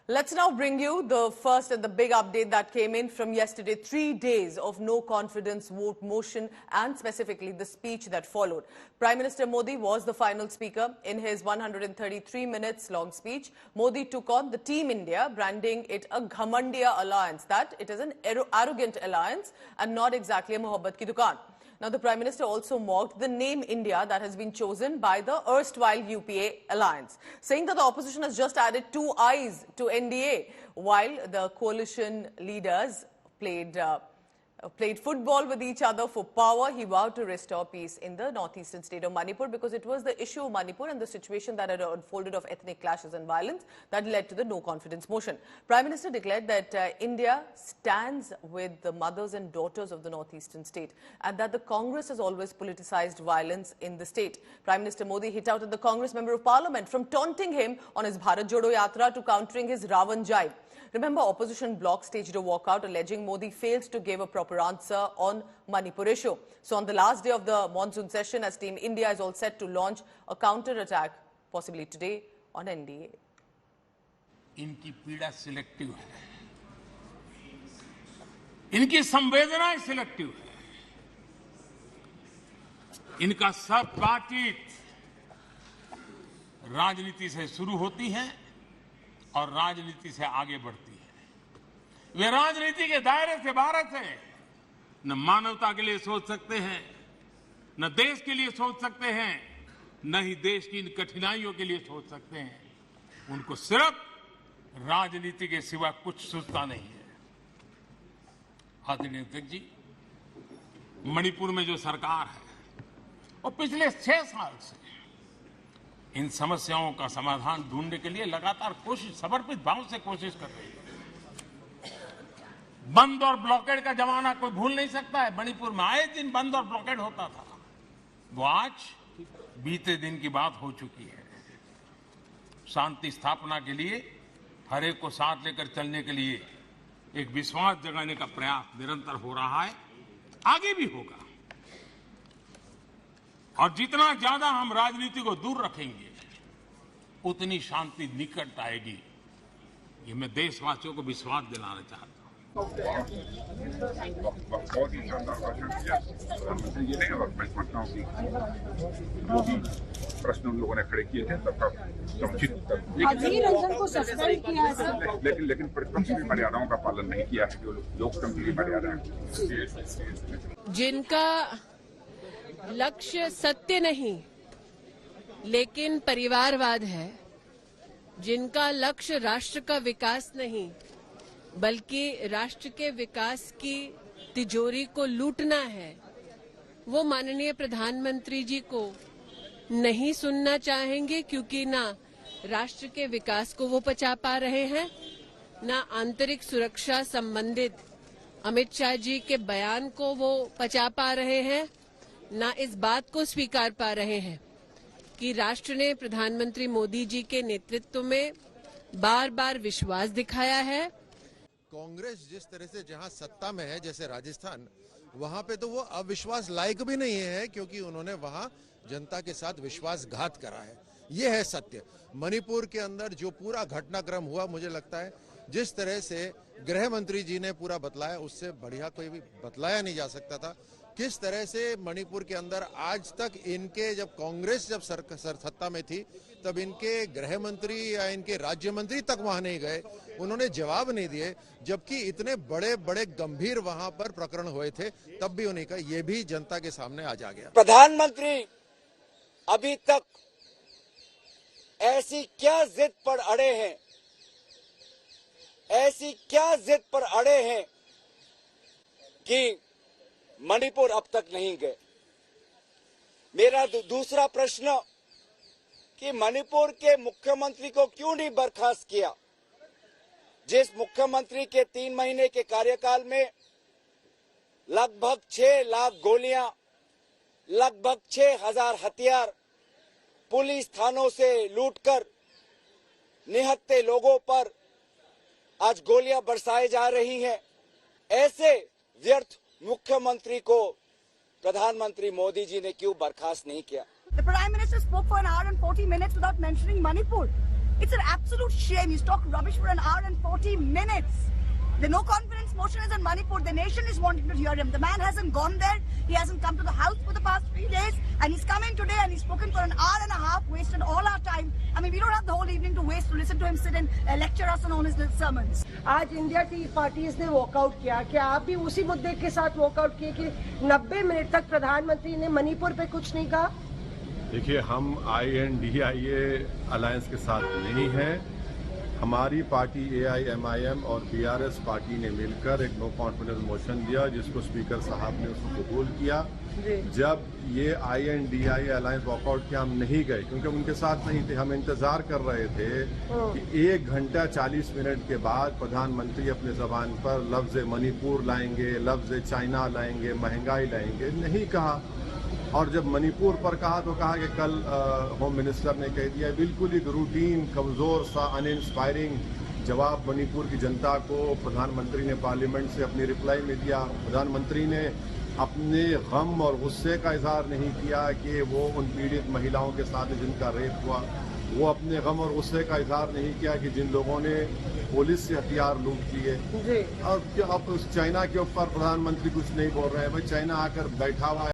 Let's now bring you the first and the big update that came in from yesterday. 3 days of no confidence vote motion and specifically the speech that followed. Prime Minister Modi was the final speaker. In his 133 minutes long speech, Modi took on the Team India, branding it a Ghamandiya alliance, that it is an arrogant alliance and not exactly a Mohabbat ki dukaan. Now, the Prime Minister also mocked the name India that has been chosen by the erstwhile UPA alliance, saying that the opposition has just added 2 eyes to NDA, while the coalition leaders played football with each other for power. He vowed to restore peace in the northeastern state of Manipur because it was the issue of Manipur and the situation that had unfolded of ethnic clashes and violence that led to the no-confidence motion. Prime Minister declared that India stands with the mothers and daughters of the northeastern state and that the Congress has always politicized violence in the state. Prime Minister Modi hit out at the Congress Member of Parliament, from taunting him on his Bharat Jodo Yatra to countering his Ravan jibe. Remember, opposition bloc staged a walkout alleging Modi failed to give a proper answer on Manipur issue. So on the last day of the monsoon session, as Team India is all set to launch a counter-attack, possibly today, on NDA. इनकी पीड़ा selective है, इनकी संवेदनाएं selective है, इनका सब बातचीत राजनीति से शुरू होती है और राजनीति से आगे बढ़ती है। वे राजनीति के दायरे से बाहर से न मानवता के लिए सोच सकते हैं, न देश के लिए सोच सकते हैं, न ही देश की इन कठिनाइयों के लिए सोच सकते हैं। उनको सिर्फ राजनीति के सिवा कुछ सूझता नहीं है। आदरणीय अध्यक्ष जी, मणिपुर में जो सरकार है और पिछले 6 साल से इन समस्याओं का समाधान ढूंढने के लिए लगातार कोशिश, समर्पित भाव से कोशिश कर रही है। बंद और ब्लॉकेड का जमाना कोई भूल नहीं सकता है। मणिपुर में आए दिन बंद और ब्लॉकेड होता था, वो आज बीते दिन की बात हो चुकी है। शांति स्थापना के लिए हर एक को साथ लेकर चलने के लिए एक विश्वास जगाने का प्रयास निरंतर हो रहा है, आगे भी होगा। और जितना ज्यादा हम राजनीति को दूर रखेंगे, उतनी शांति निकट आएगी। ये मैं देशवासियों को विश्वास दिलाना चाहता हूं। बहुत ही शानदार भाषण किया प्रधानमंत्री जी ने, और मैं समझता हूं कि जो भी प्रश्न उन लोगों ने खड़े किए थे सबका समुचित रंजन को सस्पेंड किया है, लेकिन प्रतिपक्ष की मर्यादाओं का पालन नहीं किया है, जो लोकतंत्र की मर्यादा है। जिनका लक्ष्य सत्य नहीं लेकिन परिवारवाद है, जिनका लक्ष्य राष्ट्र का विकास नहीं बल्कि राष्ट्र के विकास की तिजोरी को लूटना है, वो माननीय प्रधानमंत्री जी को नहीं सुनना चाहेंगे, क्योंकि ना राष्ट्र के विकास को वो पचा पा रहे हैं, ना आंतरिक सुरक्षा संबंधित अमित शाह जी के बयान को वो पचा पा रहे हैं, ना इस बात को स्वीकार पा रहे हैं कि राष्ट्र ने प्रधानमंत्री मोदी जी के नेतृत्व में बार बार विश्वास दिखाया है। कांग्रेस जिस तरह से जहां सत्ता में है, जैसे राजस्थान, वहां पे तो वो अविश्वास लायक भी नहीं है, क्योंकि उन्होंने वहां जनता के साथ विश्वासघात करा है। ये है सत्य। मणिपुर के अंदर जो पूरा घटनाक्रम हुआ, मुझे लगता है जिस तरह से गृह मंत्री जी ने पूरा बतलाया, उससे बढ़िया कोई भी बतलाया नहीं जा सकता था। किस तरह से मणिपुर के अंदर आज तक इनके, जब कांग्रेस जब सत्ता में थी, तब इनके गृह मंत्री या इनके राज्य मंत्री तक वहां नहीं गए, उन्होंने जवाब नहीं दिए, जबकि इतने बड़े बड़े गंभीर वहां पर प्रकरण हुए थे, तब भी उन्हीं का ये भी जनता के सामने आज आ गया। प्रधानमंत्री अभी तक ऐसी क्या जिद पर अड़े हैं, ऐसी क्या जिद पर अड़े हैं कि मणिपुर अब तक नहीं गए। मेरा दूसरा प्रश्न कि मणिपुर के मुख्यमंत्री को क्यों नहीं बर्खास्त किया, जिस मुख्यमंत्री के 3 महीने के कार्यकाल में लगभग 6 लाख गोलियां, लगभग 6000 हथियार पुलिस थानों से लूटकर निहत्थे लोगों पर आज गोलियां बरसाई जा रही हैं। ऐसे व्यर्थ मुख्यमंत्री को प्रधानमंत्री मोदी जी ने क्यों बर्खास्त नहीं किया? The Prime Minister spoke for an hour and 40 minutes without mentioning Manipur. It's an absolute shame. He's talked rubbish for an hour and 40 minutes. The no confidence motion is in Manipur. The nation is wanting to hear him. The man hasn't gone there. He hasn't come to the house for the past 3 days. And he's come in today and he's spoken for an hour and a half, wasted all our time. I mean, we don't have the whole evening to waste to listen to him sit and lecture us on his little sermons. आज India tea parties ने walkout किया, क्या आप भी उसी मुद्दे के साथ वॉकआउट किए कि 90 मिनट तक प्रधानमंत्री ने मणिपुर पे कुछ नहीं कहा? देखिए, हम INDIA अलायंस के साथ नहीं हैं। हमारी पार्टी AIMIM और BRS पार्टी ने मिलकर एक नो कॉन्फिडेंस मोशन दिया, जिसको स्पीकर साहब ने उसको कबूल किया। जब ये INDIA अलायंस वॉकआउट किया, हम नहीं गए क्योंकि उनके साथ नहीं थे। हम इंतजार कर रहे थे कि 1 घंटा 40 मिनट के बाद प्रधानमंत्री अपने जबान पर लफ्ज मणिपुर लाएंगे, लफ्ज चाइना लाएंगे, महंगाई लाएंगे। नहीं कहा। और जब मणिपुर पर कहा तो कहा कि कल होम मिनिस्टर ने कह दिया। बिल्कुल एक रूटीन, कमजोर सा, अनइंस्पायरिंग जवाब मणिपुर की जनता को प्रधानमंत्री ने पार्लियामेंट से अपनी रिप्लाई में दिया। प्रधानमंत्री ने अपने गम और गुस्से का इजहार नहीं किया कि वो उन पीड़ित महिलाओं के साथ जिनका रेप हुआ, वो अपने गम और गुस्से का इजहार नहीं किया कि जिन लोगों ने पुलिस से हथियार लूट लिए। और अब चाइना के ऊपर प्रधानमंत्री कुछ नहीं बोल रहे हैं। भाई, चाइना आकर बैठा हुआ है।